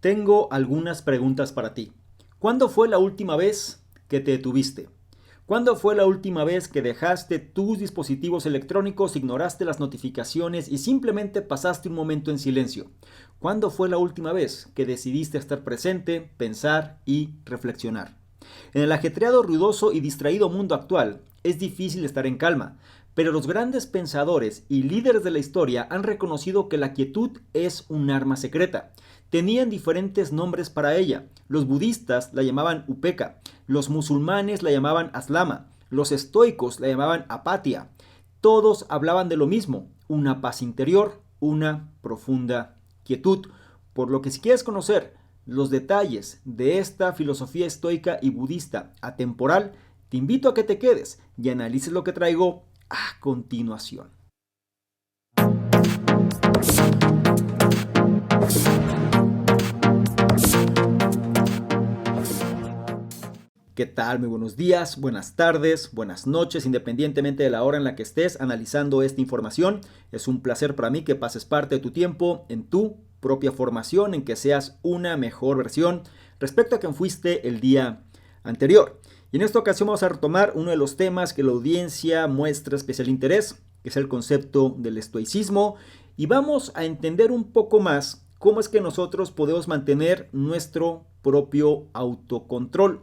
Tengo algunas preguntas para ti. ¿Cuándo fue la última vez que te detuviste? ¿Cuándo fue la última vez que dejaste tus dispositivos electrónicos, ignoraste las notificaciones y simplemente pasaste un momento en silencio? ¿Cuándo fue la última vez que decidiste estar presente, pensar y reflexionar? En el ajetreado, ruidoso y distraído mundo actual, es difícil estar en calma, pero los grandes pensadores y líderes de la historia han reconocido que la quietud es un arma secreta. Tenían diferentes nombres para ella. Los budistas la llamaban upeka, los musulmanes la llamaban aslama, los estoicos la llamaban apatia. Todos hablaban de lo mismo, una paz interior, una profunda quietud. Por lo que si quieres conocer los detalles de esta filosofía estoica y budista atemporal, te invito a que te quedes y analices lo que traigo a continuación. ¿Qué tal? Muy buenos días, buenas tardes, buenas noches, independientemente de la hora en la que estés analizando esta información. Es un placer para mí que pases parte de tu tiempo en tu propia formación, en que seas una mejor versión respecto a quien fuiste el día anterior. Y en esta ocasión vamos a retomar uno de los temas que la audiencia muestra especial interés, que es el concepto del estoicismo, y vamos a entender un poco más cómo es que nosotros podemos mantener nuestro propio autocontrol.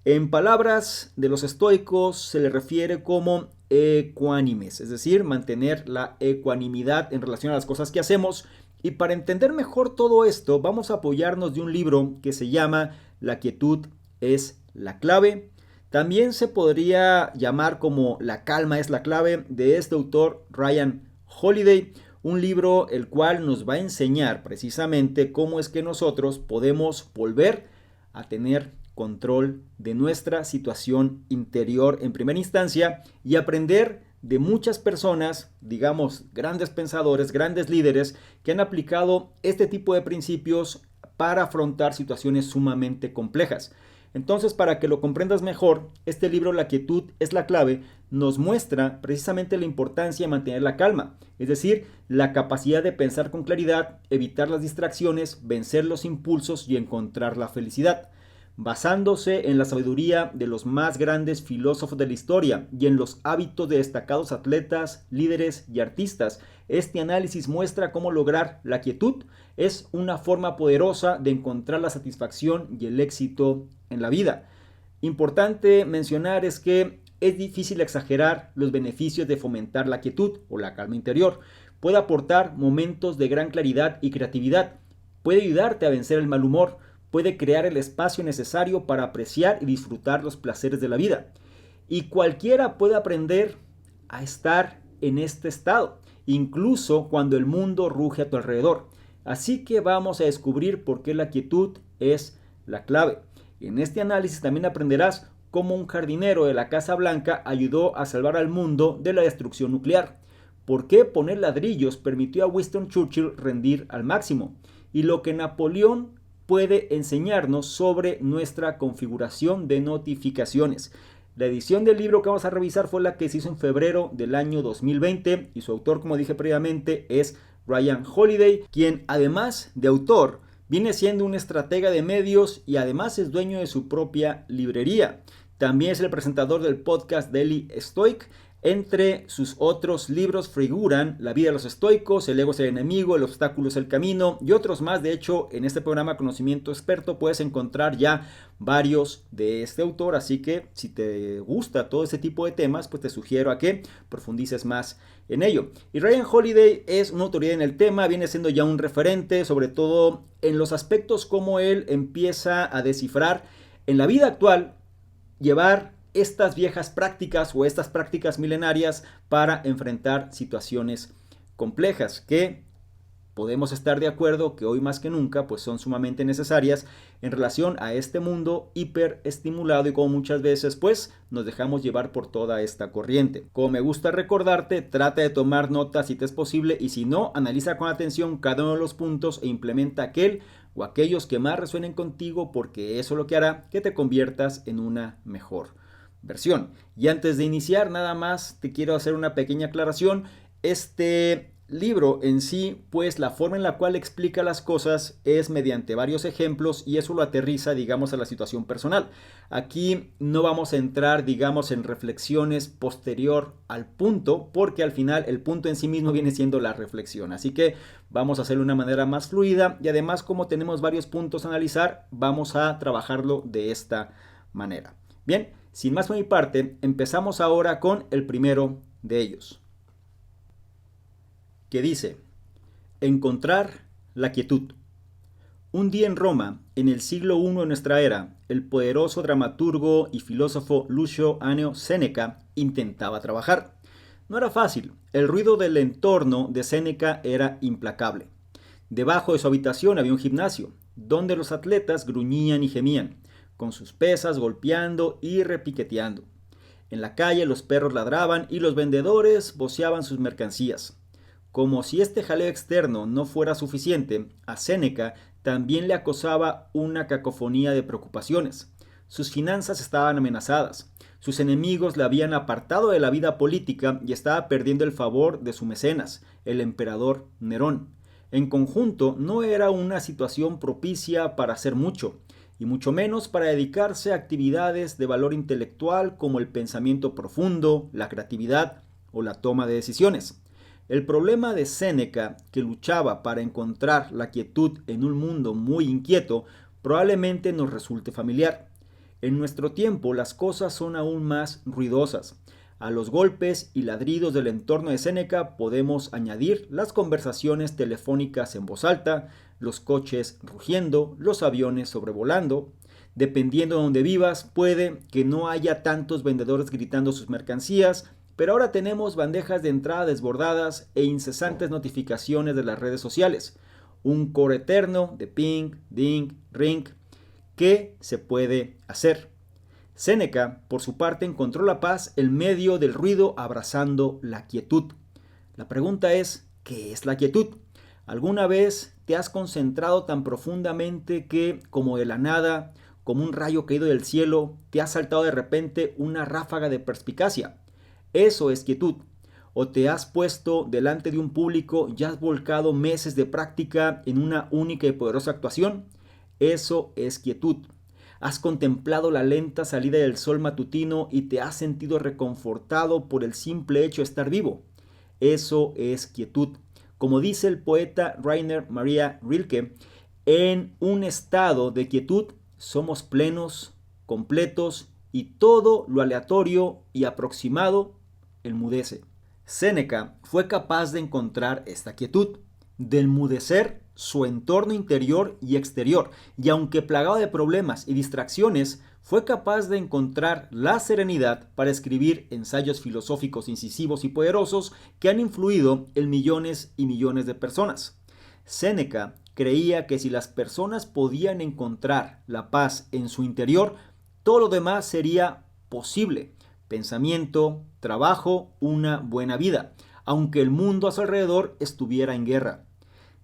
En palabras de los estoicos se le refiere como ecuánimes, es decir, mantener la ecuanimidad en relación a las cosas que hacemos. Y para entender mejor todo esto, vamos a apoyarnos de un libro que se llama La quietud es la clave. También se podría llamar como La calma es la clave, de este autor Ryan Holiday, un libro el cual nos va a enseñar precisamente cómo es que nosotros podemos volver a tener control de nuestra situación interior en primera instancia y aprender de muchas personas, digamos, grandes pensadores, grandes líderes que han aplicado este tipo de principios para afrontar situaciones sumamente complejas. Entonces, para que lo comprendas mejor, este libro La quietud es la clave nos muestra precisamente la importancia de mantener la calma, es decir, la capacidad de pensar con claridad, evitar las distracciones, vencer los impulsos y encontrar la felicidad. Basándose en la sabiduría de los más grandes filósofos de la historia y en los hábitos de destacados atletas, líderes y artistas, este análisis muestra cómo lograr la quietud es una forma poderosa de encontrar la satisfacción y el éxito en la vida. Importante mencionar es que es difícil exagerar los beneficios de fomentar la quietud o la calma interior. Puede aportar momentos de gran claridad y creatividad. Puede ayudarte a vencer el mal humor. Puede crear el espacio necesario para apreciar y disfrutar los placeres de la vida. Y cualquiera puede aprender a estar en este estado, incluso cuando el mundo ruge a tu alrededor. Así que vamos a descubrir por qué la quietud es la clave. En este análisis también aprenderás cómo un jardinero de la Casa Blanca ayudó a salvar al mundo de la destrucción nuclear. Por qué poner ladrillos permitió a Winston Churchill rendir al máximo. Y lo que Napoleón puede enseñarnos sobre nuestra configuración de notificaciones. La edición del libro que vamos a revisar fue la que se hizo en febrero del año 2020 y su autor, como dije previamente, es Ryan Holiday, quien además de autor viene siendo un estratega de medios y además es dueño de su propia librería. También es el presentador del podcast Daily Stoic. Entre sus otros libros figuran La vida de los estoicos, El ego es el enemigo, El obstáculo es el camino y otros más. De hecho, en este programa Conocimiento Experto puedes encontrar ya varios de este autor, así que si te gusta todo este tipo de temas, pues te sugiero a que profundices más en ello. Y Ryan Holiday es una autoridad en el tema, viene siendo ya un referente, sobre todo en los aspectos como él empieza a descifrar en la vida actual, llevar estas viejas prácticas o estas prácticas milenarias para enfrentar situaciones complejas que podemos estar de acuerdo que hoy más que nunca pues son sumamente necesarias en relación a este mundo hiperestimulado y como muchas veces pues nos dejamos llevar por toda esta corriente. Como me gusta recordarte, trata de tomar notas si te es posible y si no, analiza con atención cada uno de los puntos e implementa aquel o aquellos que más resuenen contigo porque eso es lo que hará que te conviertas en una mejor versión. Y antes de iniciar, nada más te quiero hacer una pequeña aclaración. Este libro en sí, pues la forma en la cual explica las cosas es mediante varios ejemplos y eso lo aterriza, digamos, a la situación personal. Aquí no vamos a entrar, digamos, en reflexiones posterior al punto, porque al final el punto en sí mismo viene siendo la reflexión. Así que vamos a hacerlo de una manera más fluida y además, como tenemos varios puntos a analizar, vamos a trabajarlo de esta manera. Bien, sin más por mi parte, empezamos ahora con el primero de ellos, que dice: encontrar la quietud. Un día en Roma, en el siglo I de nuestra era, el poderoso dramaturgo y filósofo Lucio Anneo Séneca intentaba trabajar. No era fácil, el ruido del entorno de Séneca era implacable. Debajo de su habitación había un gimnasio, donde los atletas gruñían y gemían, con sus pesas golpeando y repiqueteando. En la calle los perros ladraban y los vendedores voceaban sus mercancías. Como si este jaleo externo no fuera suficiente, a Séneca también le acosaba una cacofonía de preocupaciones. Sus finanzas estaban amenazadas, sus enemigos le habían apartado de la vida política y estaba perdiendo el favor de su mecenas, el emperador Nerón. En conjunto, no era una situación propicia para hacer mucho, y mucho menos para dedicarse a actividades de valor intelectual como el pensamiento profundo, la creatividad o la toma de decisiones. El problema de Séneca, que luchaba para encontrar la quietud en un mundo muy inquieto, probablemente nos resulte familiar. En nuestro tiempo las cosas son aún más ruidosas. A los golpes y ladridos del entorno de Séneca podemos añadir las conversaciones telefónicas en voz alta, los coches rugiendo, los aviones sobrevolando. Dependiendo de donde vivas, puede que no haya tantos vendedores gritando sus mercancías, pero ahora tenemos bandejas de entrada desbordadas e incesantes notificaciones de las redes sociales. Un coro eterno de ping, ding, ring. ¿Qué se puede hacer? Séneca, por su parte, encontró la paz en medio del ruido, abrazando la quietud. La pregunta es, ¿qué es la quietud? ¿Alguna vez te has concentrado tan profundamente que, como de la nada, como un rayo caído del cielo, te ha saltado de repente una ráfaga de perspicacia? Eso es quietud. O te has puesto delante de un público y has volcado meses de práctica en una única y poderosa actuación. Eso es quietud. Has contemplado la lenta salida del sol matutino y te has sentido reconfortado por el simple hecho de estar vivo. Eso es quietud. Como dice el poeta Rainer Maria Rilke, en un estado de quietud somos plenos, completos y todo lo aleatorio y aproximado enmudece. Séneca fue capaz de encontrar esta quietud, de enmudecer su entorno interior y exterior, y aunque plagado de problemas y distracciones, fue capaz de encontrar la serenidad para escribir ensayos filosóficos incisivos y poderosos que han influido en millones y millones de personas. Séneca creía que si las personas podían encontrar la paz en su interior, todo lo demás sería posible. Pensamiento, trabajo, una buena vida, aunque el mundo a su alrededor estuviera en guerra.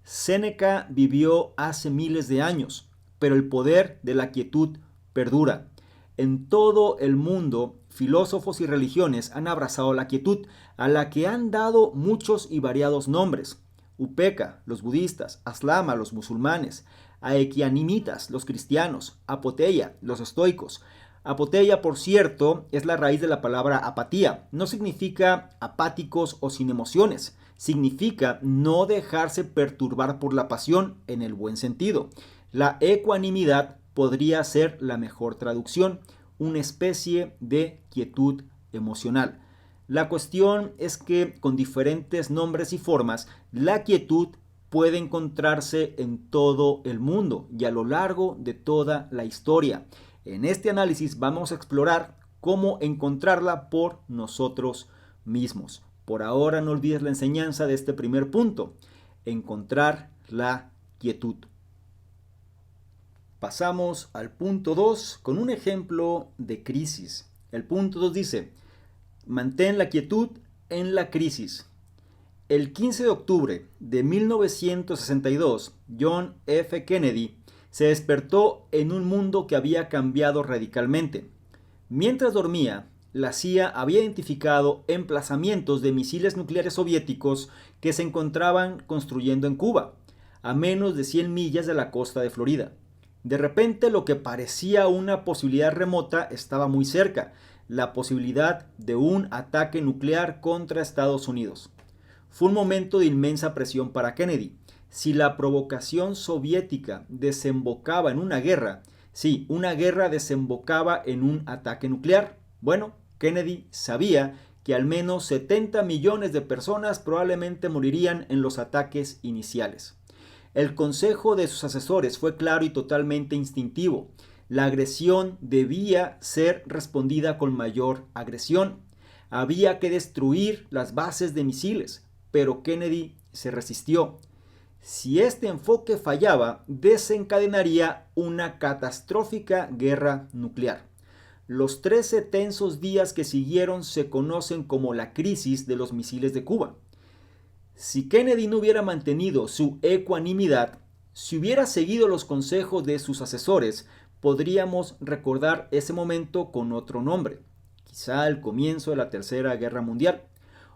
Séneca vivió hace miles de años, pero el poder de la quietud perdura. En todo el mundo, filósofos y religiones han abrazado la quietud, a la que han dado muchos y variados nombres. Upeka, los budistas; Aslama, los musulmanes; Aequianimitas, los cristianos; Apoteia, los estoicos. Apoteia, por cierto, es la raíz de la palabra apatía. No significa apáticos o sin emociones. Significa no dejarse perturbar por la pasión en el buen sentido. La ecuanimidad podría ser la mejor traducción, una especie de quietud emocional. La cuestión es que con diferentes nombres y formas, la quietud puede encontrarse en todo el mundo y a lo largo de toda la historia. En este análisis vamos a explorar cómo encontrarla por nosotros mismos. Por ahora no olvides la enseñanza de este primer punto: encontrar la quietud. Pasamos al punto 2 con un ejemplo de crisis. El punto 2 dice: mantén la quietud en la crisis. El 15 de octubre de 1962, John F. Kennedy se despertó en un mundo que había cambiado radicalmente. Mientras dormía, la CIA había identificado emplazamientos de misiles nucleares soviéticos que se encontraban construyendo en Cuba, a menos de 100 millas de la costa de Florida. De repente, lo que parecía una posibilidad remota estaba muy cerca, la posibilidad de un ataque nuclear contra Estados Unidos. Fue un momento de inmensa presión para Kennedy. Si la provocación soviética desembocaba en una guerra, sí, una guerra desembocaba en un ataque nuclear, bueno, Kennedy sabía que al menos 70 millones de personas probablemente morirían en los ataques iniciales. El consejo de sus asesores fue claro y totalmente instintivo. La agresión debía ser respondida con mayor agresión. Había que destruir las bases de misiles, pero Kennedy se resistió. Si este enfoque fallaba, desencadenaría una catastrófica guerra nuclear. Los 13 tensos días que siguieron se conocen como la crisis de los misiles de Cuba. Si Kennedy no hubiera mantenido su ecuanimidad, si hubiera seguido los consejos de sus asesores, podríamos recordar ese momento con otro nombre, quizá el comienzo de la Tercera Guerra Mundial,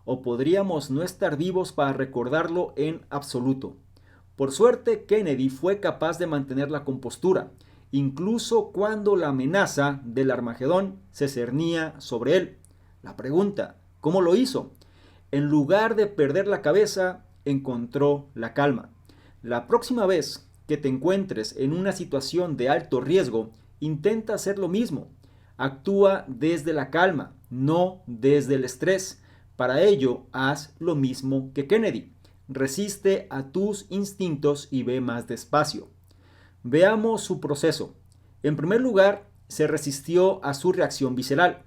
o podríamos no estar vivos para recordarlo en absoluto. Por suerte, Kennedy fue capaz de mantener la compostura, incluso cuando la amenaza del Armagedón se cernía sobre él. La pregunta, ¿cómo lo hizo? En lugar de perder la cabeza, encontró la calma. La próxima vez que te encuentres en una situación de alto riesgo, intenta hacer lo mismo. Actúa desde la calma, no desde el estrés. Para ello, haz lo mismo que Kennedy. Resiste a tus instintos y ve más despacio. Veamos su proceso. En primer lugar, se resistió a su reacción visceral.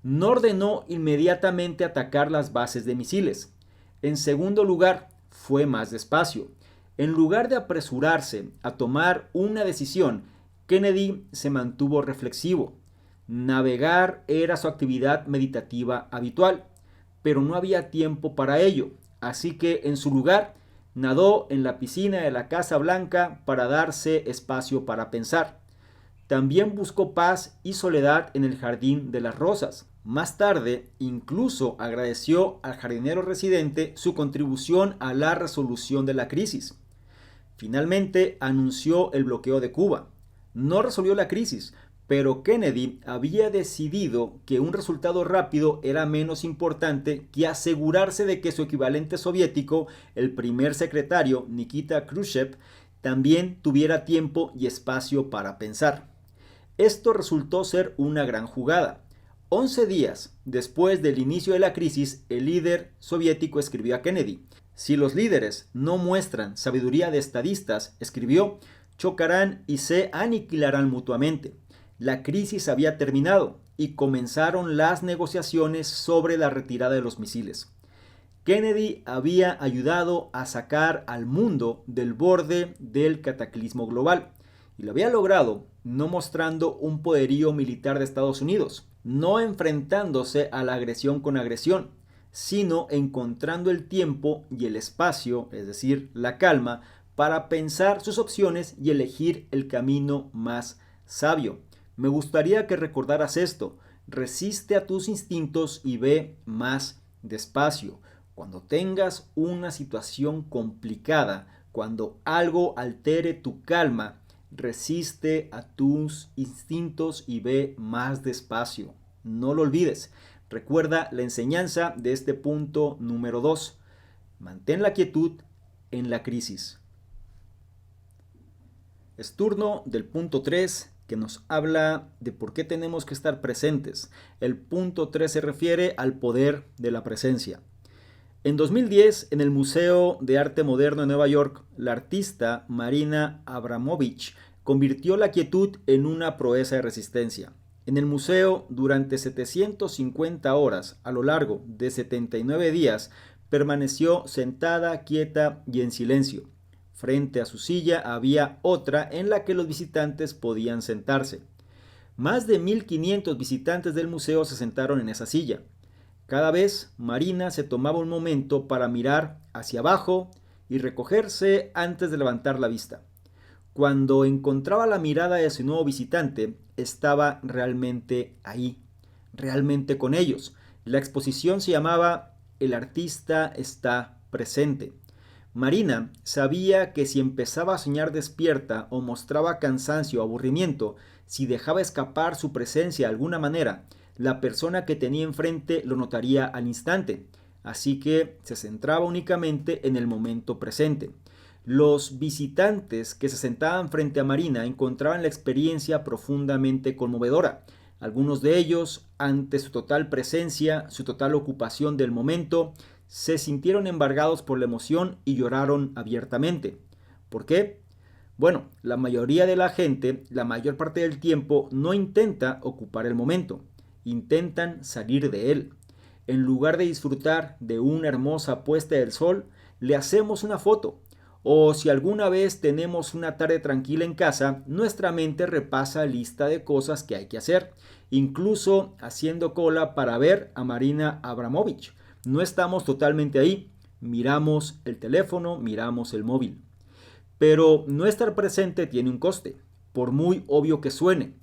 No ordenó inmediatamente atacar las bases de misiles. En segundo lugar, fue más despacio. En lugar de apresurarse a tomar una decisión, Kennedy se mantuvo reflexivo. Navegar era su actividad meditativa habitual, pero no había tiempo para ello. Así que en su lugar nadó en la piscina de la Casa Blanca para darse espacio para pensar. También buscó paz y soledad en el Jardín de las Rosas. Más tarde, incluso agradeció al jardinero residente su contribución a la resolución de la crisis. Finalmente, anunció el bloqueo de Cuba. No resolvió la crisis, pero Kennedy había decidido que un resultado rápido era menos importante que asegurarse de que su equivalente soviético, el primer secretario Nikita Khrushchev, también tuviera tiempo y espacio para pensar. Esto resultó ser una gran jugada. 11 días después del inicio de la crisis, el líder soviético escribió a Kennedy: si los líderes no muestran sabiduría de estadistas, escribió, chocarán y se aniquilarán mutuamente. La crisis había terminado y comenzaron las negociaciones sobre la retirada de los misiles. Kennedy había ayudado a sacar al mundo del borde del cataclismo global y lo había logrado no mostrando un poderío militar de Estados Unidos, no enfrentándose a la agresión con agresión, sino encontrando el tiempo y el espacio, es decir, la calma, para pensar sus opciones y elegir el camino más sabio. Me gustaría que recordaras esto: resiste a tus instintos y ve más despacio. Cuando tengas una situación complicada, cuando algo altere tu calma, resiste a tus instintos y ve más despacio. No lo olvides. Recuerda la enseñanza de este punto número 2. Mantén la quietud en la crisis. Es turno del punto 3, que nos habla de por qué tenemos que estar presentes. El punto 3 se refiere al poder de la presencia. En 2010, en el Museo de Arte Moderno de Nueva York, la artista Marina Abramovich convirtió la quietud en una proeza de resistencia. En el museo, durante 750 horas, a lo largo de 79 días, permaneció sentada, quieta y en silencio. Frente a su silla había otra en la que los visitantes podían sentarse. Más de 1500 visitantes del museo se sentaron en esa silla. Cada vez Marina se tomaba un momento para mirar hacia abajo y recogerse antes de levantar la vista. Cuando encontraba la mirada de su nuevo visitante, estaba realmente ahí. realmente con ellos. La exposición se llamaba El artista está presente. Marina sabía que si empezaba a soñar despierta o mostraba cansancio o aburrimiento, si dejaba escapar su presencia de alguna manera, la persona que tenía enfrente lo notaría al instante, así que se centraba únicamente en el momento presente. Los visitantes que se sentaban frente a Marina encontraban la experiencia profundamente conmovedora. Algunos de ellos, ante su total presencia, su total ocupación del momento, se sintieron embargados por la emoción y lloraron abiertamente. ¿Por qué? Bueno, la mayoría de la gente, la mayor parte del tiempo, no intenta ocupar el momento, intentan salir de él. En lugar de disfrutar de una hermosa puesta del sol, le hacemos una foto. O si alguna vez tenemos una tarde tranquila en casa, nuestra mente repasa lista de cosas que hay que hacer, incluso haciendo cola para ver a Marina Abramovich. No estamos totalmente ahí, miramos el teléfono, miramos el móvil. Pero no estar presente tiene un coste, por muy obvio que suene,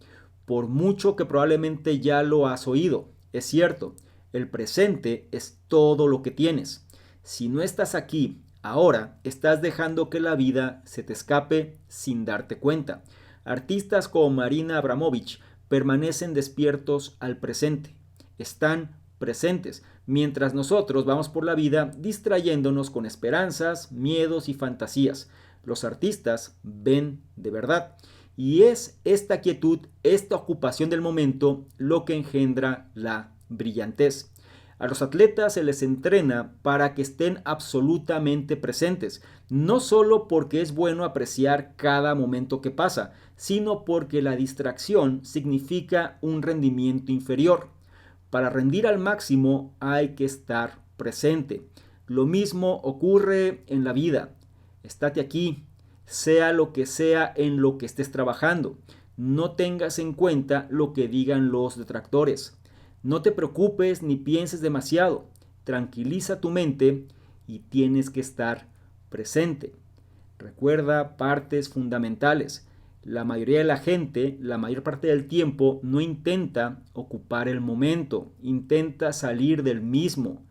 por mucho que probablemente ya lo has oído. Es cierto, el presente es todo lo que tienes. Si no estás aquí, ahora, estás dejando que la vida se te escape sin darte cuenta. Artistas como Marina Abramovich permanecen despiertos al presente. Están presentes, mientras nosotros vamos por la vida distrayéndonos con esperanzas, miedos y fantasías. Los artistas ven de verdad. Y es esta quietud, esta ocupación del momento, lo que engendra la brillantez. A los atletas se les entrena para que estén absolutamente presentes, no solo porque es bueno apreciar cada momento que pasa, sino porque la distracción significa un rendimiento inferior. Para rendir al máximo hay que estar presente. Lo mismo ocurre en la vida. Estate aquí, sea lo que sea en lo que estés trabajando. No tengas en cuenta lo que digan los detractores. No te preocupes ni pienses demasiado. Tranquiliza tu mente y tienes que estar presente. Recuerda partes fundamentales. La mayoría de la gente, la mayor parte del tiempo, no intenta ocupar el momento, intenta salir del mismo.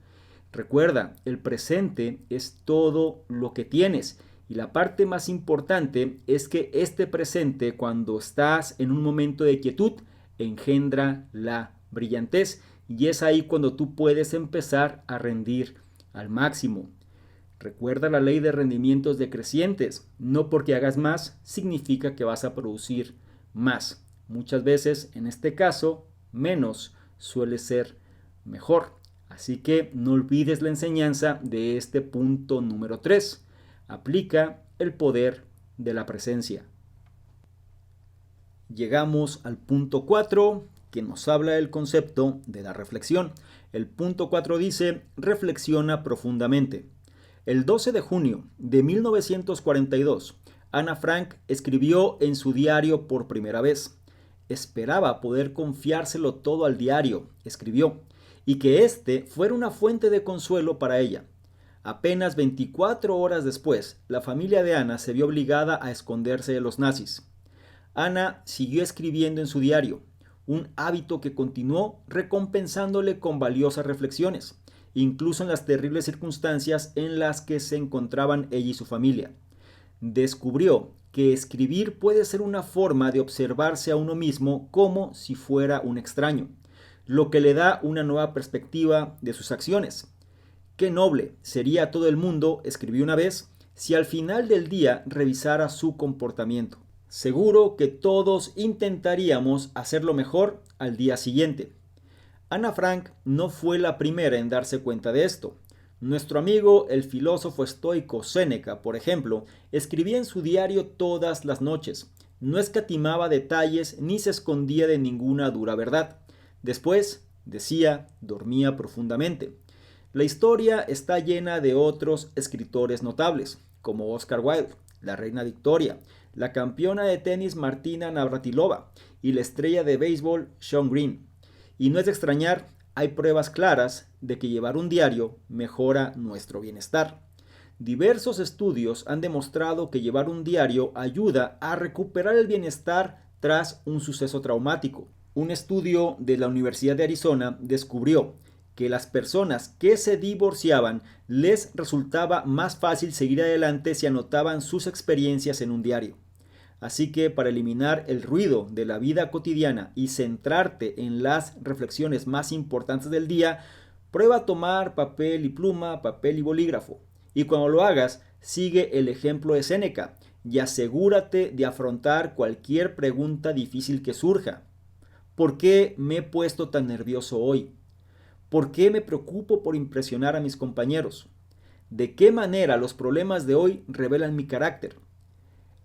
Recuerda, el presente es todo lo que tienes. Y la parte más importante es que este presente, cuando estás en un momento de quietud, engendra la brillantez. Y es ahí cuando tú puedes empezar a rendir al máximo. Recuerda la ley de rendimientos decrecientes. No porque hagas más significa que vas a producir más. Muchas veces, en este caso, menos suele ser mejor. Así que no olvides la enseñanza de este punto número 3. Aplica el poder de la presencia. Llegamos al punto 4, que nos habla del concepto de la reflexión. El punto 4 dice, reflexiona profundamente. El 12 de junio de 1942, Ana Frank escribió en su diario por primera vez. Esperaba poder confiárselo todo al diario, escribió, y que éste fuera una fuente de consuelo para ella. Apenas 24 horas después, la familia de Ana se vio obligada a esconderse de los nazis. Ana siguió escribiendo en su diario, un hábito que continuó recompensándole con valiosas reflexiones, incluso en las terribles circunstancias en las que se encontraban ella y su familia. Descubrió que escribir puede ser una forma de observarse a uno mismo como si fuera un extraño, lo que le da una nueva perspectiva de sus acciones. Qué noble sería todo el mundo, escribió una vez, si al final del día revisara su comportamiento. Seguro que todos intentaríamos hacerlo mejor al día siguiente. Ana Frank no fue la primera en darse cuenta de esto. Nuestro amigo, el filósofo estoico Séneca, por ejemplo, escribía en su diario todas las noches. No escatimaba detalles ni se escondía de ninguna dura verdad. Después, decía, dormía profundamente. La historia está llena de otros escritores notables, como Oscar Wilde, la reina Victoria, la campeona de tenis Martina Navratilova y la estrella de béisbol Shawn Green. Y no es de extrañar, hay pruebas claras de que llevar un diario mejora nuestro bienestar. Diversos estudios han demostrado que llevar un diario ayuda a recuperar el bienestar tras un suceso traumático. Un estudio de la Universidad de Arizona descubrió que las personas que se divorciaban les resultaba más fácil seguir adelante si anotaban sus experiencias en un diario. Así que para eliminar el ruido de la vida cotidiana y centrarte en las reflexiones más importantes del día, prueba a tomar papel y pluma, papel y bolígrafo. Y cuando lo hagas, sigue el ejemplo de Séneca y asegúrate de afrontar cualquier pregunta difícil que surja. ¿Por qué me he puesto tan nervioso hoy? ¿Por qué me preocupo por impresionar a mis compañeros? ¿De qué manera los problemas de hoy revelan mi carácter?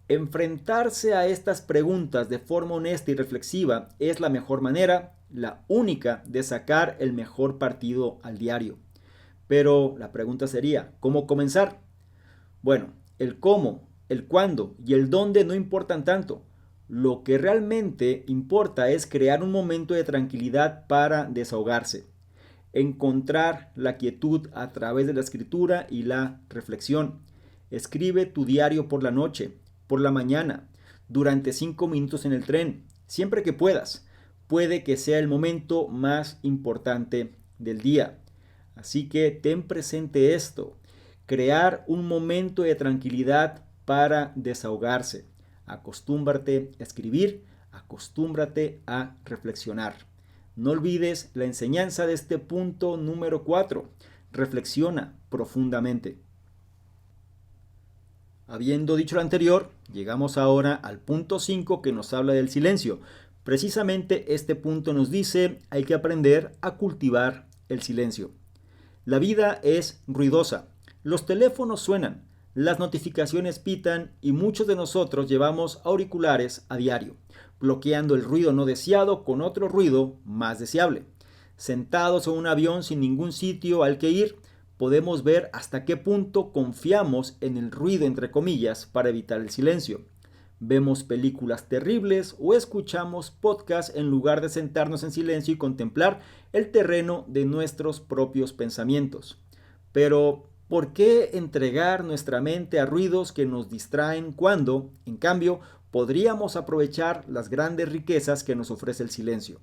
Enfrentarse a estas preguntas de forma honesta y reflexiva es la mejor manera, la única, de sacar el mejor partido al diario. Pero la pregunta sería, ¿cómo comenzar? Bueno, el cómo, el cuándo y el dónde no importan tanto. Lo que realmente importa es crear un momento de tranquilidad para desahogarse. Encontrar la quietud a través de la escritura y la reflexión. Escribe tu diario por la noche, por la mañana, durante 5 minutos en el tren, siempre que puedas. Puede que sea el momento más importante del día. Así que ten presente esto. Crear un momento de tranquilidad para desahogarse. Acostúmbrate a escribir, acostúmbrate a reflexionar. No olvides la enseñanza de este punto número 4. Reflexiona profundamente. Habiendo dicho lo anterior, llegamos ahora al punto 5 que nos habla del silencio. Precisamente este punto nos dice hay que aprender a cultivar el silencio. La vida es ruidosa. Los teléfonos suenan, las notificaciones pitan y muchos de nosotros llevamos auriculares a diario, bloqueando el ruido no deseado con otro ruido más deseable. Sentados en un avión sin ningún sitio al que ir, podemos ver hasta qué punto confiamos en el ruido entre comillas para evitar el silencio. Vemos películas terribles o escuchamos podcasts en lugar de sentarnos en silencio y contemplar el terreno de nuestros propios pensamientos. Pero, ¿por qué entregar nuestra mente a ruidos que nos distraen cuando, en cambio, podríamos aprovechar las grandes riquezas que nos ofrece el silencio?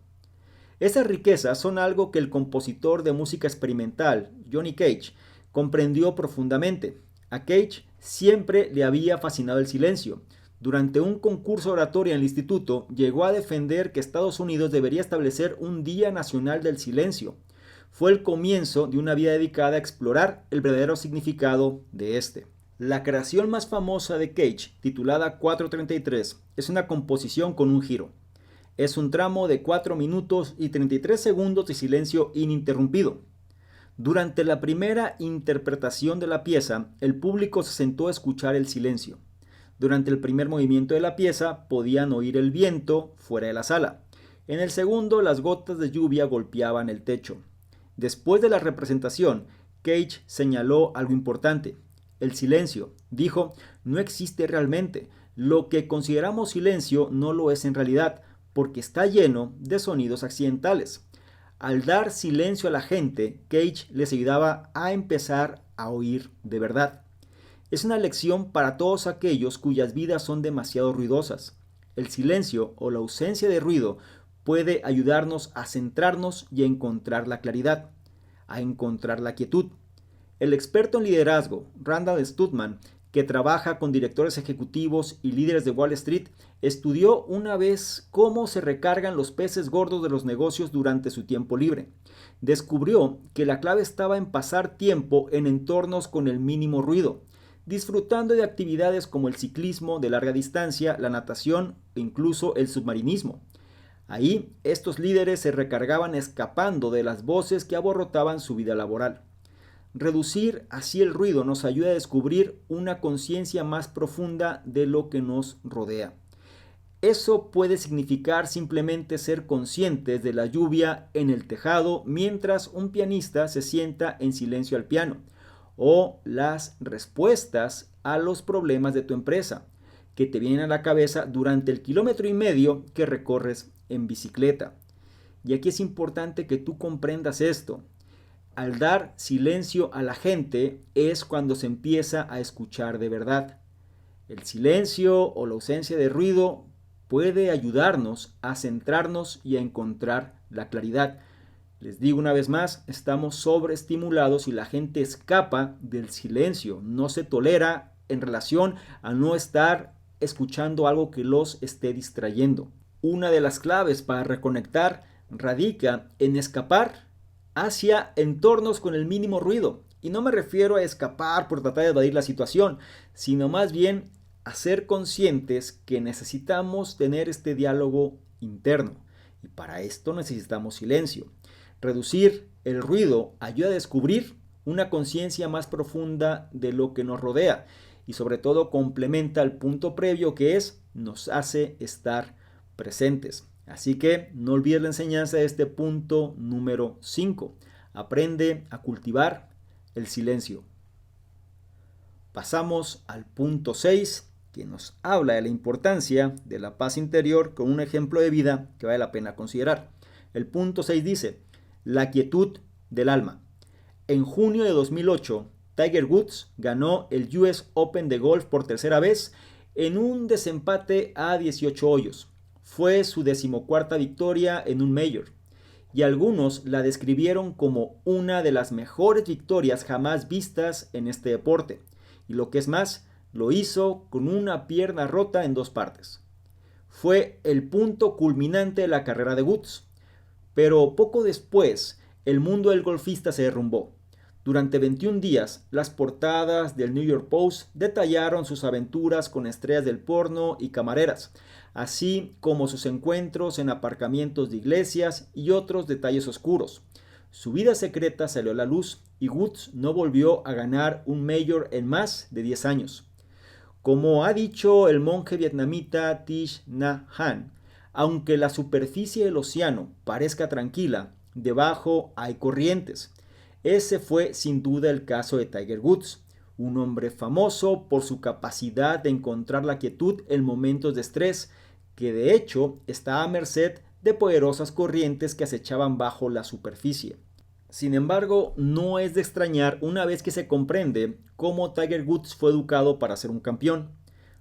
Esas riquezas son algo que el compositor de música experimental, Johnny Cage, comprendió profundamente. A Cage siempre le había fascinado el silencio. Durante un concurso oratorio en el instituto, llegó a defender que Estados Unidos debería establecer un Día Nacional del Silencio. Fue el comienzo de una vida dedicada a explorar el verdadero significado de este. La creación más famosa de Cage, titulada 433, es una composición con un giro. Es un tramo de 4 minutos y 33 segundos de silencio ininterrumpido. Durante la primera interpretación de la pieza, el público se sentó a escuchar el silencio. Durante el primer movimiento de la pieza podían oír el viento fuera de la sala. En el segundo, las gotas de lluvia golpeaban el techo. Después de la representación, Cage señaló algo importante. El silencio, dijo, no existe realmente. Lo que consideramos silencio no lo es en realidad, porque está lleno de sonidos accidentales. Al dar silencio a la gente, Cage les ayudaba a empezar a oír de verdad. Es una lección para todos aquellos cuyas vidas son demasiado ruidosas. El silencio o la ausencia de ruido puede ayudarnos a centrarnos y a encontrar la claridad, a encontrar la quietud. El experto en liderazgo, Randall Stutman, que trabaja con directores ejecutivos y líderes de Wall Street, estudió una vez cómo se recargan los peces gordos de los negocios durante su tiempo libre. Descubrió que la clave estaba en pasar tiempo en entornos con el mínimo ruido, disfrutando de actividades como el ciclismo de larga distancia, la natación e incluso el submarinismo. Ahí, estos líderes se recargaban escapando de las voces que aborrotaban su vida laboral. Reducir así el ruido nos ayuda a descubrir una conciencia más profunda de lo que nos rodea. Eso puede significar simplemente ser conscientes de la lluvia en el tejado mientras un pianista se sienta en silencio al piano, o las respuestas a los problemas de tu empresa que te vienen a la cabeza durante el 1,5 kilómetros que recorres en bicicleta. Y aquí es importante que tú comprendas esto. Al dar silencio a la gente es cuando se empieza a escuchar de verdad. El silencio o la ausencia de ruido puede ayudarnos a centrarnos y a encontrar la claridad. Les digo una vez más, estamos sobreestimulados y la gente escapa del silencio, no se tolera en relación a no estar escuchando algo que los esté distrayendo. Una de las claves para reconectar radica en escapar hacia entornos con el mínimo ruido. Y no me refiero a escapar por tratar de evadir la situación, sino más bien a ser conscientes que necesitamos tener este diálogo interno. Y para esto necesitamos silencio. Reducir el ruido ayuda a descubrir una conciencia más profunda de lo que nos rodea y sobre todo complementa el punto previo que es nos hace estar presentes. Así que no olvides la enseñanza de este punto número 5. Aprende a cultivar el silencio. Pasamos al punto 6, que nos habla de la importancia de la paz interior con un ejemplo de vida que vale la pena considerar. El punto 6 dice, la quietud del alma. En junio de 2008, Tiger Woods ganó el US Open de golf por tercera vez en un desempate a 18 hoyos. Fue su 14ª victoria en un Major, y algunos la describieron como una de las mejores victorias jamás vistas en este deporte. Y lo que es más, lo hizo con una pierna rota en 2 partes. Fue el punto culminante de la carrera de Woods. Pero poco después, el mundo del golfista se derrumbó. Durante 21 días, las portadas del New York Post detallaron sus aventuras con estrellas del porno y camareras, así como sus encuentros en aparcamientos de iglesias y otros detalles oscuros. Su vida secreta salió a la luz y Woods no volvió a ganar un Major en más de 10 años. Como ha dicho el monje vietnamita Thich Nhat Hanh, aunque la superficie del océano parezca tranquila, debajo hay corrientes. Ese fue sin duda el caso de Tiger Woods, un hombre famoso por su capacidad de encontrar la quietud en momentos de estrés, que de hecho estaba a merced de poderosas corrientes que acechaban bajo la superficie. Sin embargo, no es de extrañar una vez que se comprende cómo Tiger Woods fue educado para ser un campeón.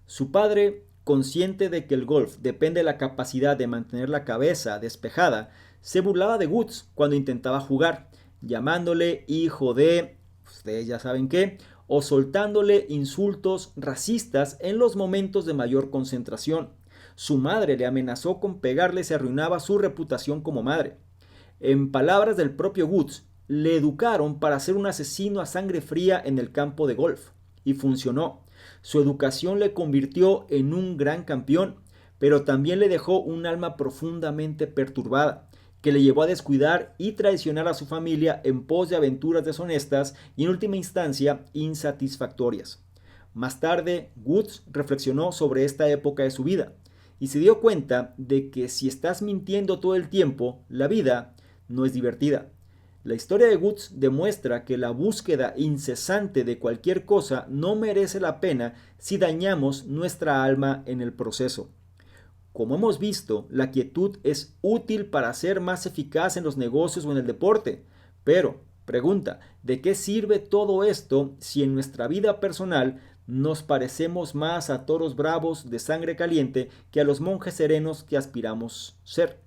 Su padre, consciente de que el golf depende de la capacidad de mantener la cabeza despejada, se burlaba de Woods cuando intentaba jugar, llamándole hijo de, ustedes ya saben qué, o soltándole insultos racistas en los momentos de mayor concentración. Su madre le amenazó con pegarle si arruinaba su reputación como madre. En palabras del propio Woods, le educaron para ser un asesino a sangre fría en el campo de golf. Y funcionó. Su educación le convirtió en un gran campeón, pero también le dejó un alma profundamente perturbada, que le llevó a descuidar y traicionar a su familia en pos de aventuras deshonestas y en última instancia insatisfactorias. Más tarde, Woods reflexionó sobre esta época de su vida y se dio cuenta de que si estás mintiendo todo el tiempo, la vida no es divertida. La historia de Woods demuestra que la búsqueda incesante de cualquier cosa no merece la pena si dañamos nuestra alma en el proceso. Como hemos visto, la quietud es útil para ser más eficaz en los negocios o en el deporte. Pero, pregunta, ¿de qué sirve todo esto si en nuestra vida personal nos parecemos más a toros bravos de sangre caliente que a los monjes serenos que aspiramos ser?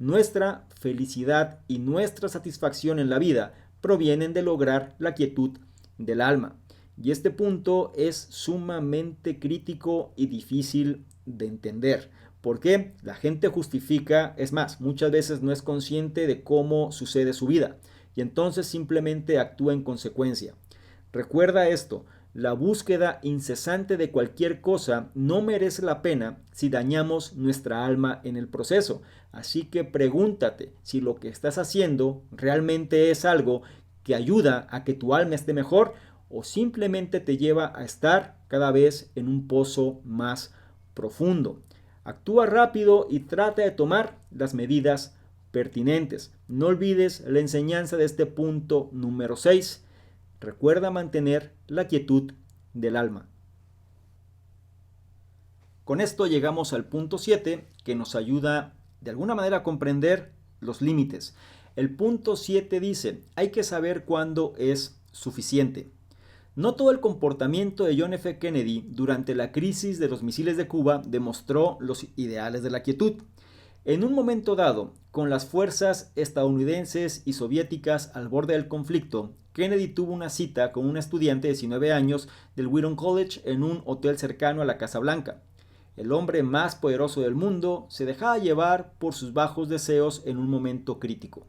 Nuestra felicidad y nuestra satisfacción en la vida provienen de lograr la quietud del alma. Y este punto es sumamente crítico y difícil de entender. ¿Por qué? La gente justifica, es más, muchas veces no es consciente de cómo sucede su vida y entonces simplemente actúa en consecuencia. Recuerda esto, la búsqueda incesante de cualquier cosa no merece la pena si dañamos nuestra alma en el proceso. Así que pregúntate si lo que estás haciendo realmente es algo que ayuda a que tu alma esté mejor o simplemente te lleva a estar cada vez en un pozo más profundo. Actúa rápido y trata de tomar las medidas pertinentes. No olvides la enseñanza de este punto número 6. Recuerda mantener la quietud del alma. Con esto llegamos al punto 7, que nos ayuda de alguna manera a comprender los límites. El punto 7 dice, hay que saber cuándo es suficiente. No todo el comportamiento de John F. Kennedy durante la crisis de los misiles de Cuba demostró los ideales de la quietud. En un momento dado, con las fuerzas estadounidenses y soviéticas al borde del conflicto, Kennedy tuvo una cita con una estudiante de 19 años del Wheaton College en un hotel cercano a la Casa Blanca. El hombre más poderoso del mundo se dejaba llevar por sus bajos deseos en un momento crítico.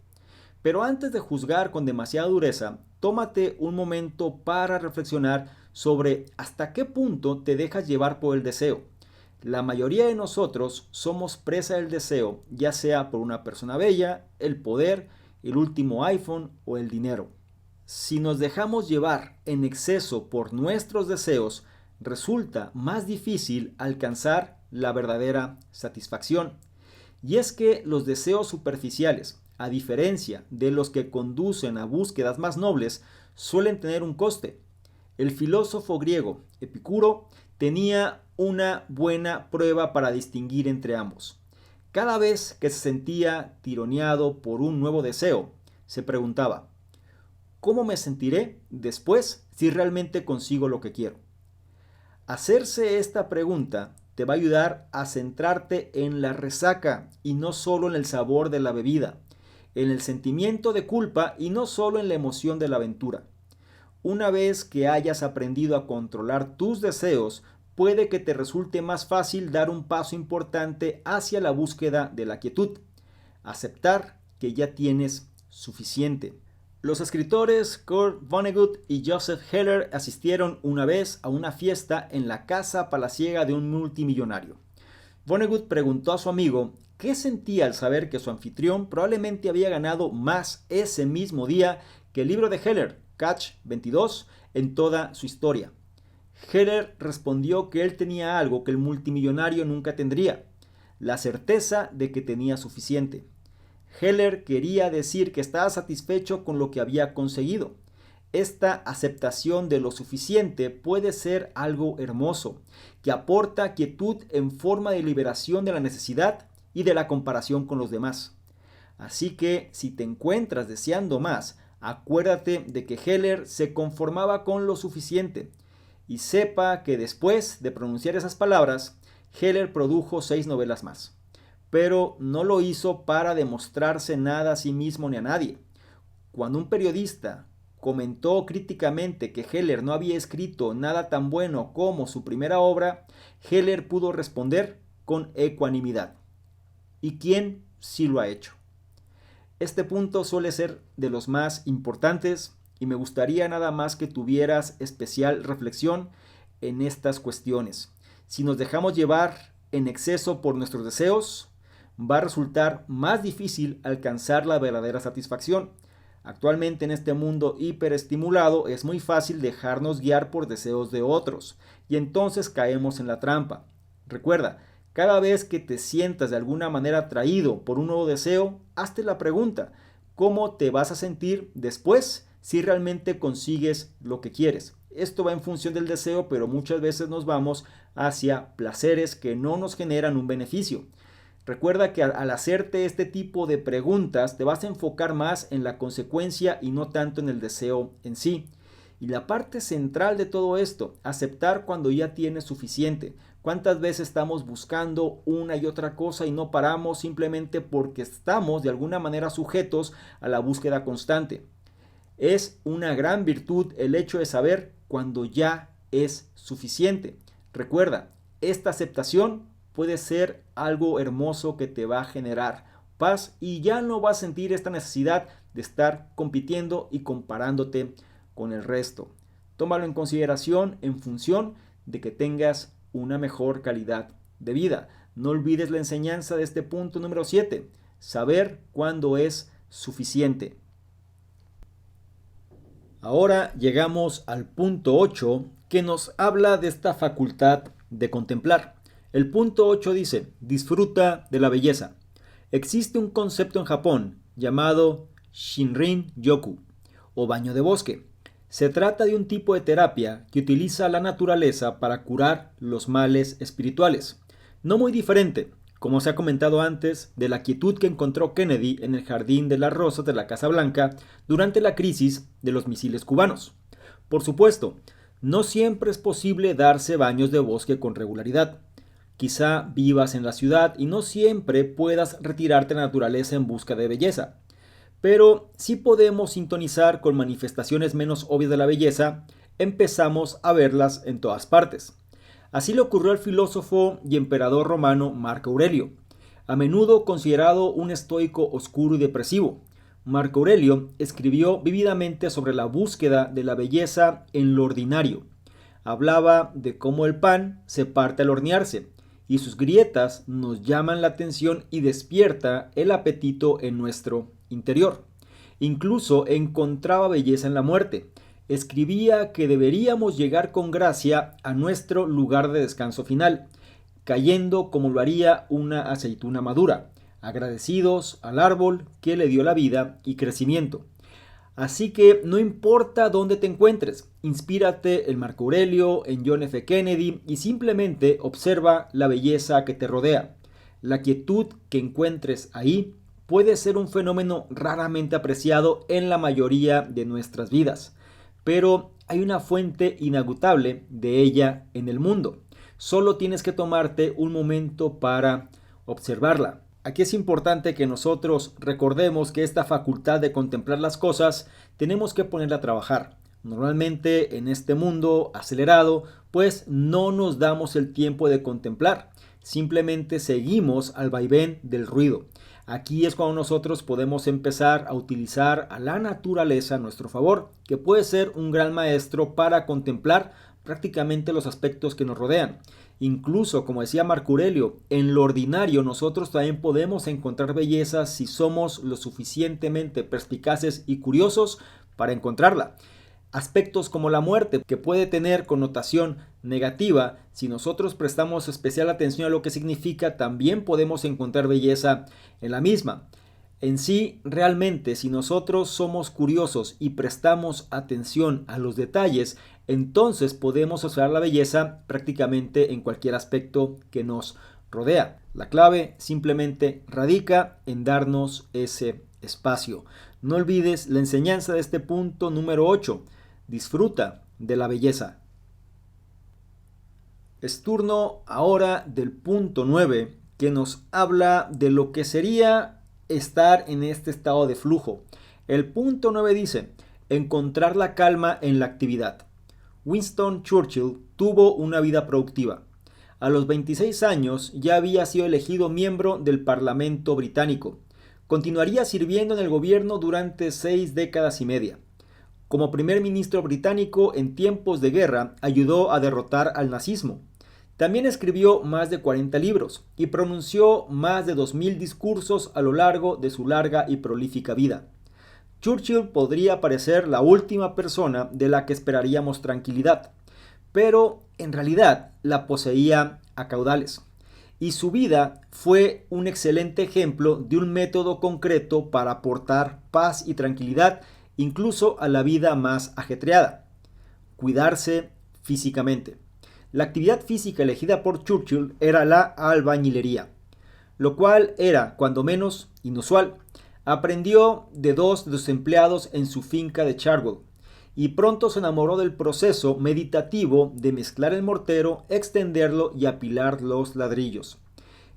Pero antes de juzgar con demasiada dureza, tómate un momento para reflexionar sobre hasta qué punto te dejas llevar por el deseo. La mayoría de nosotros somos presa del deseo, ya sea por una persona bella, el poder, el último iPhone o el dinero. Si nos dejamos llevar en exceso por nuestros deseos, resulta más difícil alcanzar la verdadera satisfacción. Y es que los deseos superficiales, a diferencia de los que conducen a búsquedas más nobles, suelen tener un coste. El filósofo griego Epicuro tenía una buena prueba para distinguir entre ambos. Cada vez que se sentía tironeado por un nuevo deseo, se preguntaba: ¿cómo me sentiré después si realmente consigo lo que quiero? Hacerse esta pregunta te va a ayudar a centrarte en la resaca y no solo en el sabor de la bebida, en el sentimiento de culpa y no solo en la emoción de la aventura. Una vez que hayas aprendido a controlar tus deseos, puede que te resulte más fácil dar un paso importante hacia la búsqueda de la quietud. Aceptar que ya tienes suficiente. Los escritores Kurt Vonnegut y Joseph Heller asistieron una vez a una fiesta en la casa palaciega de un multimillonario. Vonnegut preguntó a su amigo qué sentía al saber que su anfitrión probablemente había ganado más ese mismo día que el libro de Heller, Catch 22, en toda su historia. Heller respondió que él tenía algo que el multimillonario nunca tendría: la certeza de que tenía suficiente. Heller quería decir que estaba satisfecho con lo que había conseguido. Esta aceptación de lo suficiente puede ser algo hermoso, que aporta quietud en forma de liberación de la necesidad y de la comparación con los demás. Así que si te encuentras deseando más, acuérdate de que Heller se conformaba con lo suficiente. Y sepa que después de pronunciar esas palabras, Heller produjo 6 novelas más. Pero no lo hizo para demostrarse nada a sí mismo ni a nadie. Cuando un periodista comentó críticamente que Heller no había escrito nada tan bueno como su primera obra, Heller pudo responder con ecuanimidad: ¿y quién sí lo ha hecho? Este punto suele ser de los más importantes y me gustaría nada más que tuvieras especial reflexión en estas cuestiones. Si nos dejamos llevar en exceso por nuestros deseos, va a resultar más difícil alcanzar la verdadera satisfacción. Actualmente en este mundo hiperestimulado es muy fácil dejarnos guiar por deseos de otros y entonces caemos en la trampa. Recuerda, cada vez que te sientas de alguna manera atraído por un nuevo deseo, hazte la pregunta: ¿cómo te vas a sentir después si realmente consigues lo que quieres? Esto va en función del deseo, pero muchas veces nos vamos hacia placeres que no nos generan un beneficio. Recuerda que al hacerte este tipo de preguntas te vas a enfocar más en la consecuencia y no tanto en el deseo en sí. Y la parte central de todo esto: aceptar cuando ya tienes suficiente. ¿Cuántas veces estamos buscando una y otra cosa y no paramos simplemente porque estamos de alguna manera sujetos a la búsqueda constante? Es una gran virtud el hecho de saber cuando ya es suficiente. Recuerda, esta aceptación puede ser algo hermoso que te va a generar paz y ya no vas a sentir esta necesidad de estar compitiendo y comparándote con el resto. Tómalo en consideración en función de que tengas una mejor calidad de vida. No olvides la enseñanza de este punto número 7, saber cuándo es suficiente. Ahora llegamos al punto 8, que nos habla de esta facultad de contemplar. El punto 8 dice: disfruta de la belleza. Existe un concepto en Japón llamado Shinrin-yoku, o baño de bosque. Se trata de un tipo de terapia que utiliza la naturaleza para curar los males espirituales. No muy diferente, como se ha comentado antes, de la quietud que encontró Kennedy en el Jardín de las Rosas de la Casa Blanca durante la crisis de los misiles cubanos. Por supuesto, no siempre es posible darse baños de bosque con regularidad. Quizá vivas en la ciudad y no siempre puedas retirarte a la naturaleza en busca de belleza. Pero si podemos sintonizar con manifestaciones menos obvias de la belleza, empezamos a verlas en todas partes. Así le ocurrió al filósofo y emperador romano Marco Aurelio, a menudo considerado un estoico oscuro y depresivo. Marco Aurelio escribió vívidamente sobre la búsqueda de la belleza en lo ordinario. Hablaba de cómo el pan se parte al hornearse, y sus grietas nos llaman la atención y despierta el apetito en nuestro interior. Incluso encontraba belleza en la muerte. Escribía que deberíamos llegar con gracia a nuestro lugar de descanso final, cayendo como lo haría una aceituna madura, agradecidos al árbol que le dio la vida y crecimiento. Así que no importa dónde te encuentres, inspírate en Marco Aurelio, en John F. Kennedy y simplemente observa la belleza que te rodea. La quietud que encuentres ahí puede ser un fenómeno raramente apreciado en la mayoría de nuestras vidas, pero hay una fuente inagotable de ella en el mundo. Solo tienes que tomarte un momento para observarla. Aquí es importante que nosotros recordemos que esta facultad de contemplar las cosas tenemos que ponerla a trabajar. Normalmente en este mundo acelerado, pues no nos damos el tiempo de contemplar. Simplemente seguimos al vaivén del ruido. Aquí es cuando nosotros podemos empezar a utilizar a la naturaleza a nuestro favor, que puede ser un gran maestro para contemplar prácticamente los aspectos que nos rodean. Incluso, como decía Marco Aurelio, en lo ordinario nosotros también podemos encontrar belleza si somos lo suficientemente perspicaces y curiosos para encontrarla. Aspectos como la muerte, que puede tener connotación negativa, si nosotros prestamos especial atención a lo que significa, también podemos encontrar belleza en la misma. En sí, realmente, si nosotros somos curiosos y prestamos atención a los detalles, entonces podemos observar la belleza prácticamente en cualquier aspecto que nos rodea. La clave simplemente radica en darnos ese espacio. No olvides la enseñanza de este punto número 8. Disfruta de la belleza. Es turno ahora del punto 9, que nos habla de lo que sería estar en este estado de flujo. El punto 9 dice: encontrar la calma en la actividad. Winston Churchill tuvo una vida productiva. A los 26 años ya había sido elegido miembro del Parlamento británico. Continuaría sirviendo en el gobierno durante 6 décadas y media. Como primer ministro británico en tiempos de guerra, ayudó a derrotar al nazismo. También escribió más de 40 libros y pronunció más de 2000 discursos a lo largo de su larga y prolífica vida. Churchill podría parecer la última persona de la que esperaríamos tranquilidad, pero en realidad la poseía a caudales. Y su vida fue un excelente ejemplo de un método concreto para aportar paz y tranquilidad incluso a la vida más ajetreada: cuidarse físicamente. La actividad física elegida por Churchill era la albañilería, lo cual era, cuando menos, inusual. Aprendió de 2 de sus empleados en su finca de Chartwell y pronto se enamoró del proceso meditativo de mezclar el mortero, extenderlo y apilar los ladrillos.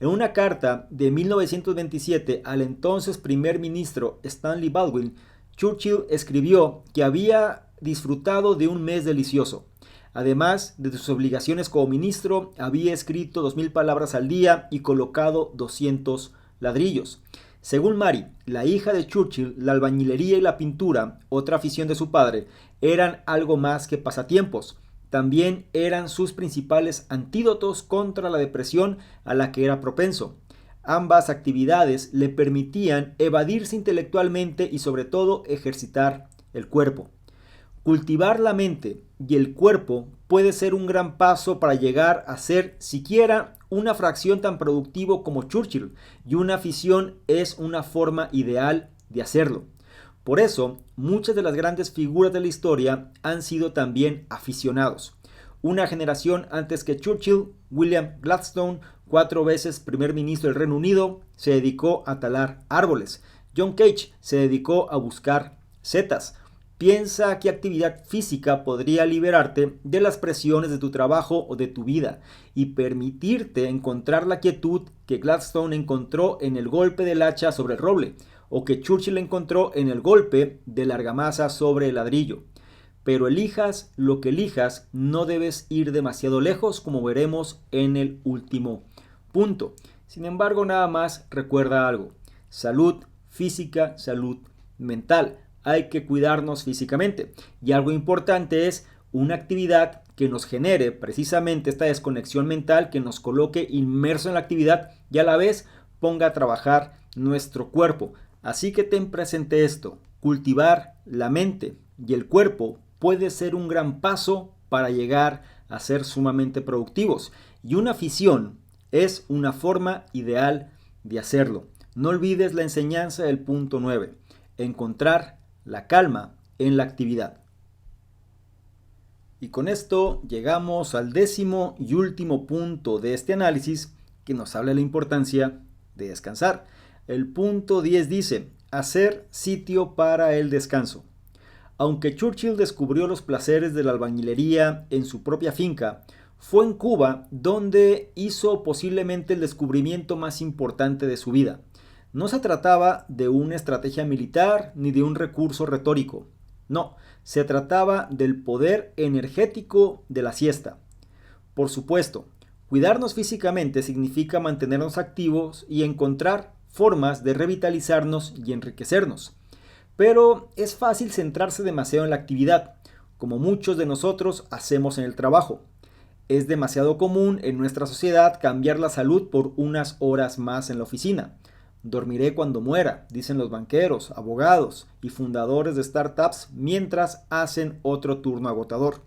En una carta de 1927 al entonces primer ministro Stanley Baldwin, Churchill escribió que había disfrutado de un mes delicioso. Además de sus obligaciones como ministro, había escrito 2000 palabras al día y colocado 200 ladrillos. Según Mary, la hija de Churchill, la albañilería y la pintura, otra afición de su padre, eran algo más que pasatiempos. También eran sus principales antídotos contra la depresión a la que era propenso. Ambas actividades le permitían evadirse intelectualmente y sobre todo ejercitar el cuerpo. Cultivar la mente y el cuerpo puede ser un gran paso para llegar a ser siquiera una fracción tan productivo como Churchill, y una afición es una forma ideal de hacerlo. Por eso, muchas de las grandes figuras de la historia han sido también aficionados. Una generación antes que Churchill, William Gladstone, 4 veces primer ministro del Reino Unido, se dedicó a talar árboles. John Cage se dedicó a buscar setas. Piensa qué actividad física podría liberarte de las presiones de tu trabajo o de tu vida y permitirte encontrar la quietud que Gladstone encontró en el golpe del hacha sobre el roble o que Churchill encontró en el golpe de la argamasa sobre el ladrillo. Pero elijas lo que elijas, no debes ir demasiado lejos, como veremos en el último punto. Sin embargo, nada más recuerda algo: salud física, salud mental. Hay que cuidarnos físicamente. Y algo importante es una actividad que nos genere precisamente esta desconexión mental, que nos coloque inmerso en la actividad y a la vez ponga a trabajar nuestro cuerpo. Así que ten presente esto: cultivar la mente y el cuerpo puede ser un gran paso para llegar a ser sumamente productivos. Y una afición es una forma ideal de hacerlo. No olvides la enseñanza del punto 9: encontrar la calma en la actividad. Y con esto llegamos al 10º y último punto de este análisis, que nos habla de la importancia de descansar. El punto 10 dice: hacer sitio para el descanso. Aunque Churchill descubrió los placeres de la albañilería en su propia finca, fue en Cuba donde hizo posiblemente el descubrimiento más importante de su vida. No se trataba de una estrategia militar ni de un recurso retórico. No, se trataba del poder energético de la siesta. Por supuesto, cuidarnos físicamente significa mantenernos activos y encontrar formas de revitalizarnos y enriquecernos. Pero es fácil centrarse demasiado en la actividad, como muchos de nosotros hacemos en el trabajo. Es demasiado común en nuestra sociedad cambiar la salud por unas horas más en la oficina. Dormiré cuando muera, dicen los banqueros, abogados y fundadores de startups mientras hacen otro turno agotador.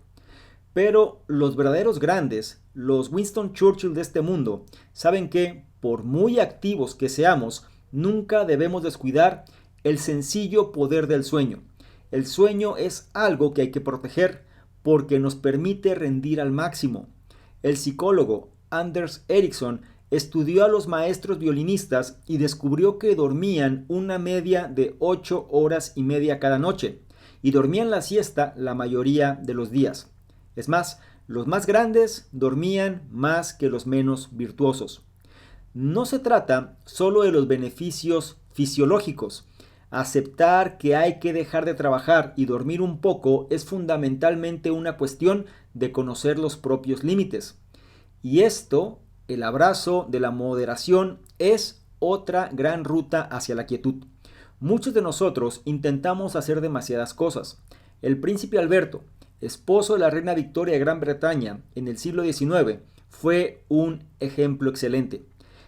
Pero los verdaderos grandes, los Winston Churchill de este mundo, saben que, por muy activos que seamos, nunca debemos descuidar el sencillo poder del sueño. El sueño es algo que hay que proteger porque nos permite rendir al máximo. El psicólogo Anders Ericsson estudió a los maestros violinistas y descubrió que dormían una media de 8 horas y media cada noche y dormían la siesta la mayoría de los días. Es más, los más grandes dormían más que los menos virtuosos. No se trata solo de los beneficios fisiológicos. Aceptar que hay que dejar de trabajar y dormir un poco es fundamentalmente una cuestión de conocer los propios límites. Y esto, el abrazo de la moderación, es otra gran ruta hacia la quietud. Muchos de nosotros intentamos hacer demasiadas cosas. El príncipe Alberto, esposo de la reina Victoria de Gran Bretaña en el siglo XIX, fue un ejemplo excelente.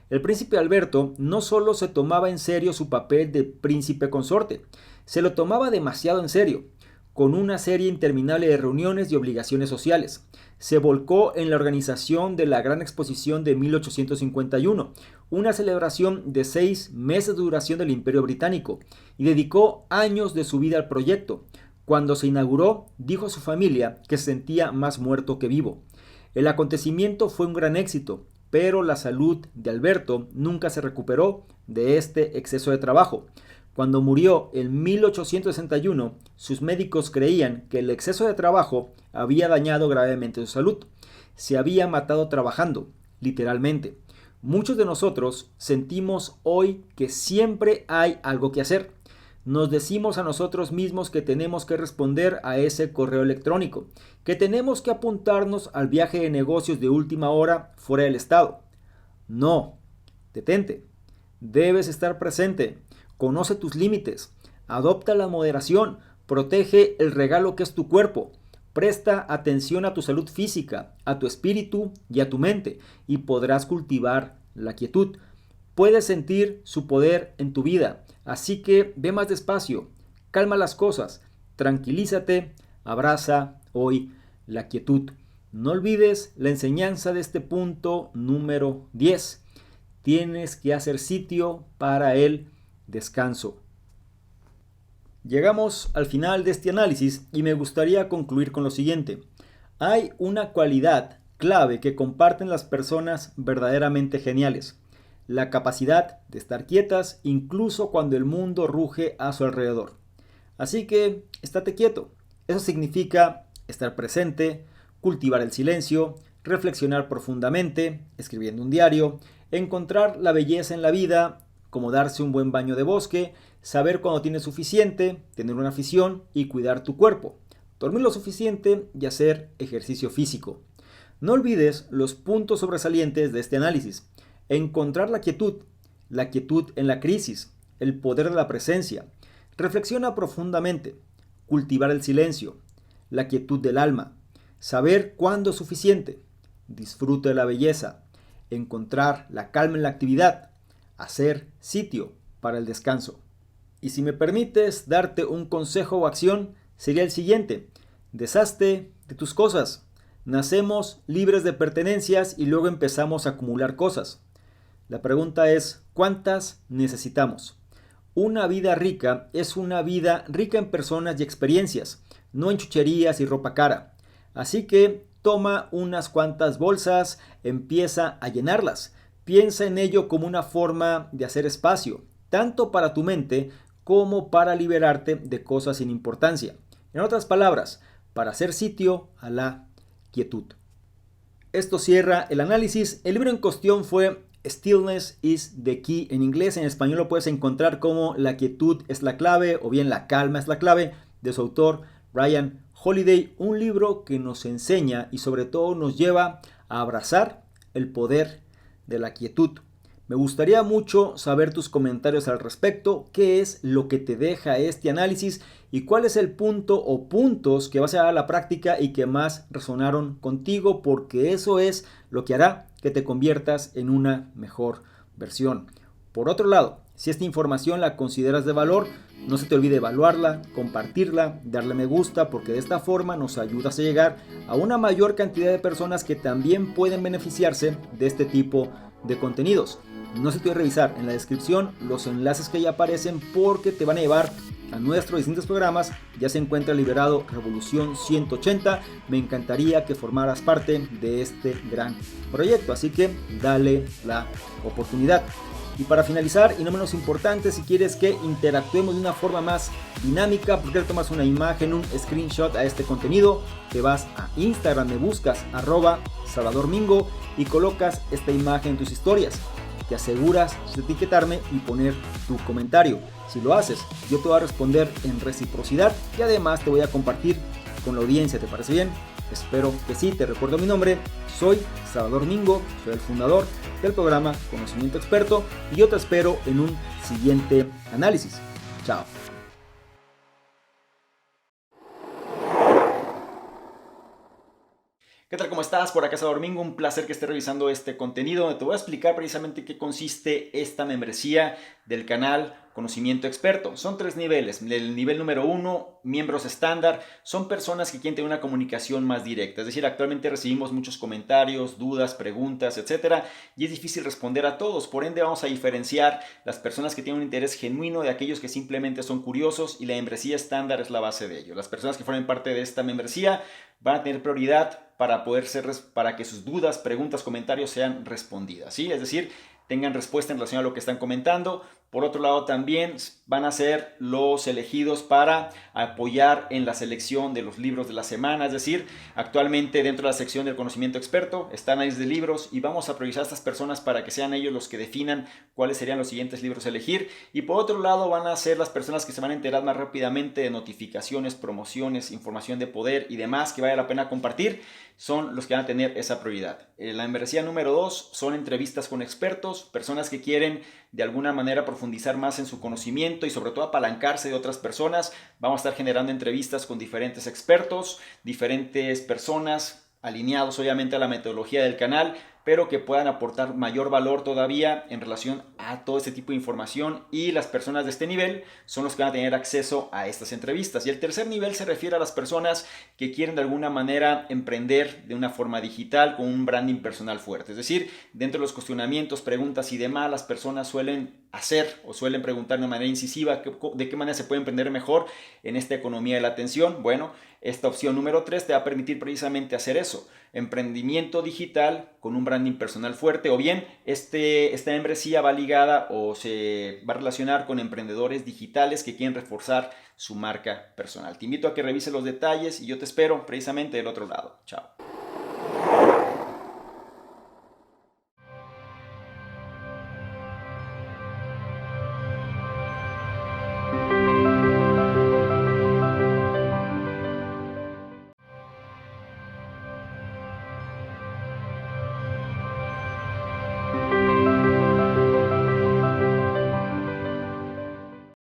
El príncipe Alberto no solo se tomaba en serio su papel de príncipe consorte, se lo tomaba demasiado en serio, con una serie interminable de reuniones y obligaciones sociales. Se volcó en la organización de la Gran Exposición de 1851, una celebración de 6 meses de duración del Imperio Británico, y dedicó años de su vida al proyecto. Cuando se inauguró, dijo a su familia que se sentía más muerto que vivo. El acontecimiento fue un gran éxito, pero la salud de Alberto nunca se recuperó de este exceso de trabajo. Cuando murió en 1861, sus médicos creían que el exceso de trabajo había dañado gravemente su salud. Se había matado trabajando, literalmente. Muchos de nosotros sentimos hoy que siempre hay algo que hacer. Nos decimos a nosotros mismos que tenemos que responder a ese correo electrónico, que tenemos que apuntarnos al viaje de negocios de última hora fuera del estado. No, detente. Debes estar presente. Conoce tus límites. Adopta la moderación. Protege el regalo que es tu cuerpo. Presta atención a tu salud física, a tu espíritu y a tu mente, y podrás cultivar la quietud. Puedes sentir su poder en tu vida, así que ve más despacio, calma las cosas, tranquilízate, abraza hoy la quietud. No olvides la enseñanza de este punto número 10. Tienes que hacer sitio para el descanso. Llegamos al final de este análisis y me gustaría concluir con lo siguiente. Hay una cualidad clave que comparten las personas verdaderamente geniales: la capacidad de estar quietas incluso cuando el mundo ruge a su alrededor. Así que estate quieto. Eso significa estar presente, cultivar el silencio, reflexionar profundamente, escribiendo un diario, encontrar la belleza en la vida, como darse un buen baño de bosque, saber cuándo tienes suficiente, tener una afición y cuidar tu cuerpo, dormir lo suficiente y hacer ejercicio físico. No olvides los puntos sobresalientes de este análisis. Encontrar la quietud en la crisis, el poder de la presencia. Reflexiona profundamente, cultivar el silencio, la quietud del alma, saber cuándo es suficiente, disfruta de la belleza, encontrar la calma en la actividad, hacer sitio para el descanso. Y si me permites darte un consejo o acción, sería el siguiente: deshazte de tus cosas. Nacemos libres de pertenencias y luego empezamos a acumular cosas. La pregunta es, ¿cuántas necesitamos? Una vida rica es una vida rica en personas y experiencias, no en chucherías y ropa cara. Así que toma unas cuantas bolsas, empieza a llenarlas. Piensa en ello como una forma de hacer espacio, tanto para tu mente como para liberarte de cosas sin importancia. En otras palabras, para hacer sitio a la quietud. Esto cierra el análisis. El libro en cuestión fue Stillness is the Key. En inglés, en español lo puedes encontrar como La quietud es la clave o bien La calma es la clave, de su autor Ryan Holiday. Un libro que nos enseña y sobre todo nos lleva a abrazar el poder de la quietud. Me gustaría mucho saber tus comentarios al respecto. ¿Qué es lo que te deja este análisis? ¿Y cuál es el punto o puntos que vas a llevar a la práctica y que más resonaron contigo? Porque eso es lo que hará que te conviertas en una mejor versión. Por otro lado, si esta información la consideras de valor, no se te olvide evaluarla, compartirla, darle me gusta, porque de esta forma nos ayudas a llegar a una mayor cantidad de personas que también pueden beneficiarse de este tipo de contenidos. No se te olvide revisar en la descripción los enlaces que ya aparecen, porque te van a llevar a nuestros distintos programas. Ya se encuentra liberado Revolución 180. Me encantaría que formaras parte de este gran proyecto, así que dale la oportunidad. Y para finalizar, y no menos importante, si quieres que interactuemos de una forma más dinámica, porque tomas una imagen, un screenshot a este contenido, te vas a Instagram, me buscas @SalvadorMingo y colocas esta imagen en tus historias. Te aseguras de etiquetarme y poner tu comentario. Si lo haces, yo te voy a responder en reciprocidad y además te voy a compartir con la audiencia. ¿Te parece bien? Espero que sí. Te recuerdo mi nombre. Soy Salvador Mingo, soy el fundador del programa Conocimiento Experto y yo te espero en un siguiente análisis. Chao. ¿Qué tal? ¿Cómo estás? Por acá Salvador Mingo, un placer que estés revisando este contenido donde te voy a explicar precisamente qué consiste esta membresía del canal Conocimiento Experto. Son 3 niveles. El nivel número 1, miembros estándar, son personas que quieren tener una comunicación más directa. Es decir, actualmente recibimos muchos comentarios, dudas, preguntas, etcétera, y es difícil responder a todos. Por ende, vamos a diferenciar las personas que tienen un interés genuino de aquellos que simplemente son curiosos, y la membresía estándar es la base de ello. Las personas que formen parte de esta membresía van a tener prioridad para que sus dudas, preguntas, comentarios sean respondidas, ¿sí? Es decir, tengan respuesta en relación a lo que están comentando. Por otro lado, también van a ser los elegidos para apoyar en la selección de los libros de la semana. Es decir, actualmente dentro de la sección del Conocimiento Experto está análisis de libros y vamos a priorizar a estas personas para que sean ellos los que definan cuáles serían los siguientes libros a elegir. Y por otro lado, van a ser las personas que se van a enterar más rápidamente de notificaciones, promociones, información de poder y demás que vale la pena compartir. Son los que van a tener esa prioridad. La membresía número 2 son entrevistas con expertos, personas que quieren de alguna manera profundizar más en su conocimiento y sobre todo apalancarse de otras personas. Vamos a estar generando entrevistas con diferentes expertos, diferentes personas alineados obviamente a la metodología del canal, pero que puedan aportar mayor valor todavía en relación a todo este tipo de información, y las personas de este nivel son los que van a tener acceso a estas entrevistas. Y el tercer nivel se refiere a las personas que quieren de alguna manera emprender de una forma digital con un branding personal fuerte. Es decir, dentro de los cuestionamientos, preguntas y demás, las personas suelen hacer o suelen preguntar de manera incisiva de qué manera se puede emprender mejor en esta economía de la atención. Bueno, esta opción número 3 te va a permitir precisamente hacer eso: emprendimiento digital con un branding personal fuerte, o bien esta membresía va ligada o se va a relacionar con emprendedores digitales que quieren reforzar su marca personal. Te invito a que revises los detalles y yo te espero precisamente del otro lado. Chao.